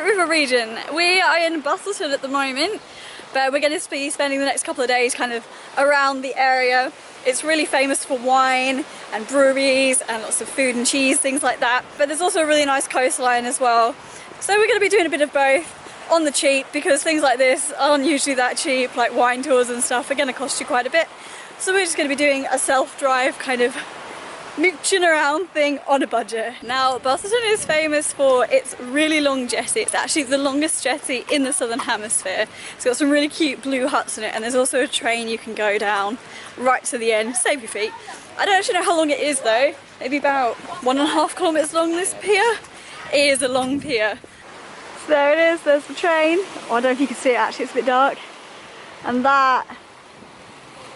Margaret River Region. We are in Busselton at the moment, but we're going to be spending the next couple of days kind of around the area. It's really famous for wine and breweries and lots of food and cheese, things like that. But there's also a really nice coastline as well. So we're going to be doing a bit of both on the cheap, because things like this aren't usually that cheap, like wine tours and stuff are going to cost you quite a bit. So we're just going to be doing a self-drive kind of mooching around thing on a budget. Now, Busselton is famous for its really long jetty. It's actually the longest jetty in the southern hemisphere. It's got some really cute blue huts in it, and there's also a train you can go down right to the end, save your feet. I don't actually know how long it is though, maybe about 1.5 kilometers long, this pier. It is a long pier. So there it is, there's the train. Oh, I don't know if you can see it actually, it's a bit dark. And that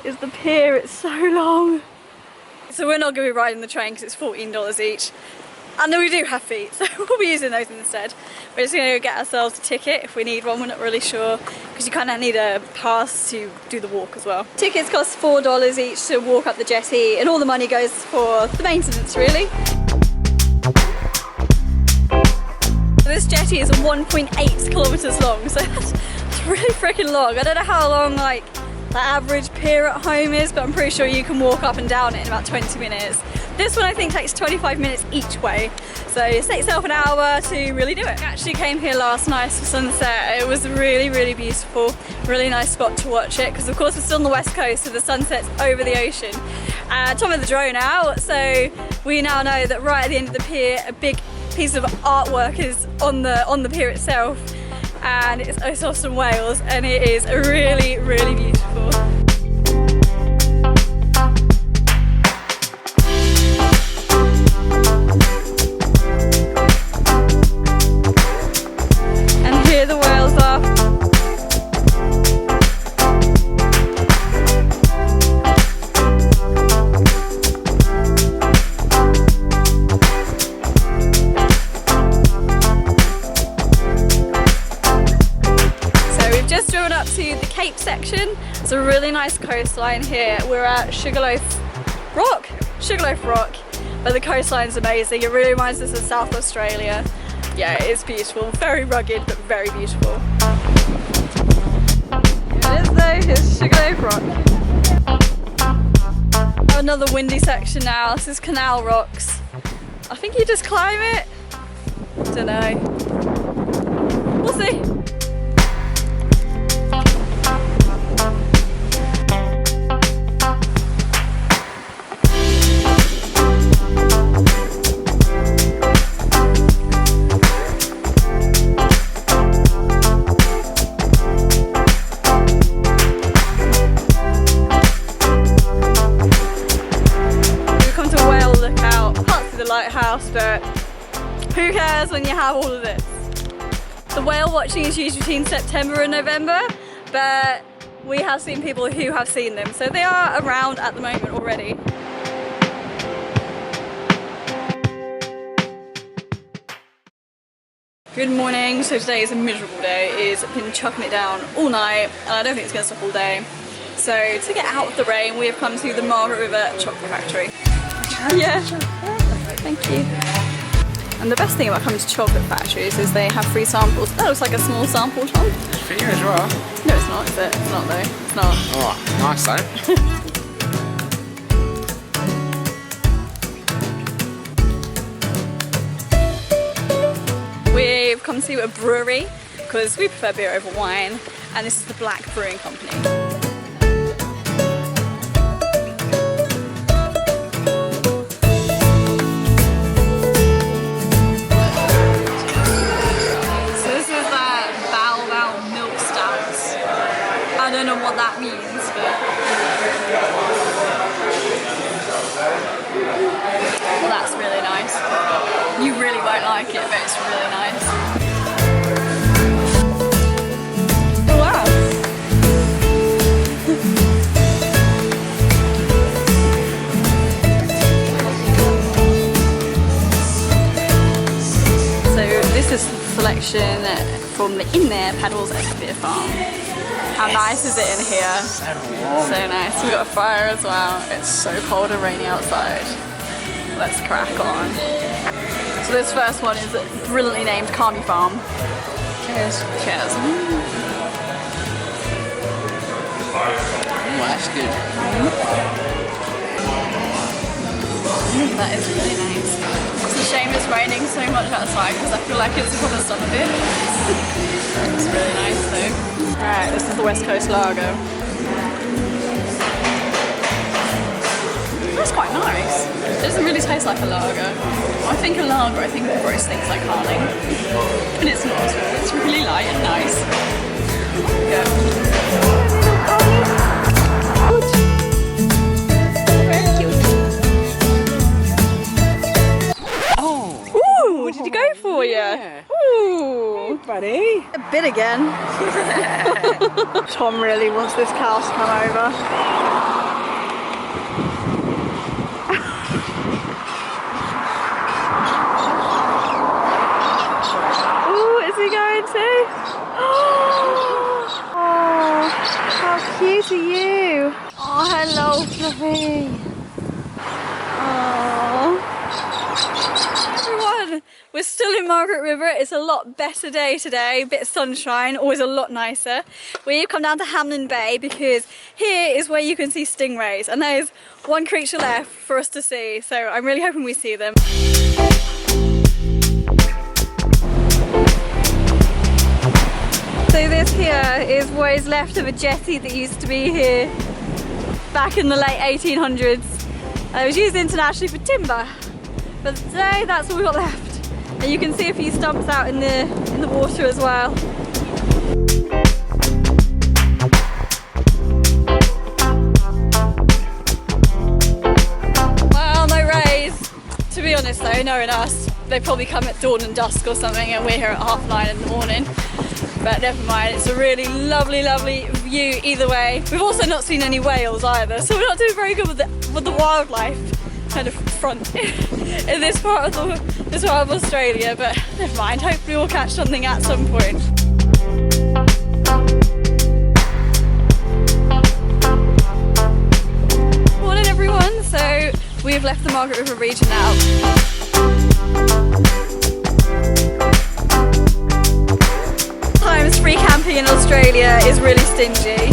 is the pier, it's so long. So we're not going to be riding the train because it's $14 each. And then we do have feet, so we'll be using those instead. We're just going to go get ourselves a ticket if we need one, we're not really sure. Because you kind of need a pass to do the walk as well. Tickets cost $4 each to walk up the jetty, and all the money goes for the maintenance really. This jetty is 1.8 kilometers long, so that's really freaking long. I don't know how long like the average pier at home is, but I'm pretty sure you can walk up and down it in about 20 minutes. This one I think takes 25 minutes each way, so set yourself an hour to really do it. I actually came here last night for sunset. It was really, really beautiful, really nice spot to watch it, because of course we're still on the west coast, so the sunset's over the ocean. Tom had the drone out, so we now know that right at the end of the pier, a big piece of artwork is on the pier itself, and it's Busselton, Wales, and it is really, really beautiful. And here the whales are. Section. It's a really nice coastline here. We're at Sugarloaf Rock, but the coastline's amazing. It really reminds us of South Australia. Yeah, it's beautiful. Very rugged, but very beautiful. Here it is though, here's Sugarloaf Rock. Another windy section now. This is Canal Rocks. I think you just climb it. Don't know. We'll see. Lighthouse, but who cares when you have all of this? The whale watching is usually between September and November, but we have seen people who have seen them, so they are around at the moment already. Good morning. So today is a miserable day. It's been chucking it down all night, and I don't think it's going to stop all day. So to get out of the rain, we have come to the Margaret River Chocolate Factory. Yeah. Thank you. And the best thing about coming to chocolate factories is they have free samples. That looks like a small sample, Tom. It's for you as well. No, it's not, is it? It's not though. It's not. Oh, nice though. We've come to a brewery because we prefer beer over wine, and this is the Black Brewing Company. I don't know what that means, but well, that's really nice. You really won't like it, but it's really nice. Oh, wow. So this is the selection from the In There Paddles at the Beer Farm. How nice is it in here? So nice. We've got a fire as well. It's so cold and rainy outside. Let's crack on. So this first one is brilliantly named Calmy Farm. Cheers. Cheers. Oh, that's good. That is really nice. It's a shame it's raining so much outside because I feel like it's a proper summer bit. It's really nice though. Right, this is the West Coast Lager. That's quite nice. It doesn't really taste like a lager. I think a lager, I think of gross things like Harling. And it's not. It's really light and nice. Yeah. Ooh, did you go for you? Yeah. Ooh. Buddy. A bit again. Tom really wants this cow to come over. Ooh, is he going to? Oh, how cute are you? Oh, hello, Fluffy. Oh. Everyone, we're still in Margaret River. It's a lot better day today, bit of sunshine, always a lot nicer. We've come down to Hamelin Bay because here is where you can see stingrays, and there's one creature left for us to see, so I'm really hoping we see them. So this here is what is left of a jetty that used to be here back in the late 1800s. It was used internationally for timber. But today that's all we've got left. And you can see a few stumps out in the water as well. Well, no rays. To be honest though, knowing us, they probably come at dawn and dusk or something, and we're here at 9:30 in the morning. But never mind, it's a really lovely, lovely view either way. We've also not seen any whales either, so we're not doing very good with the wildlife kind of front in this part of Australia, but never mind, hopefully we'll catch something at some point. Morning everyone, so we've left the Margaret River region now. Sometimes free camping in Australia is really stingy.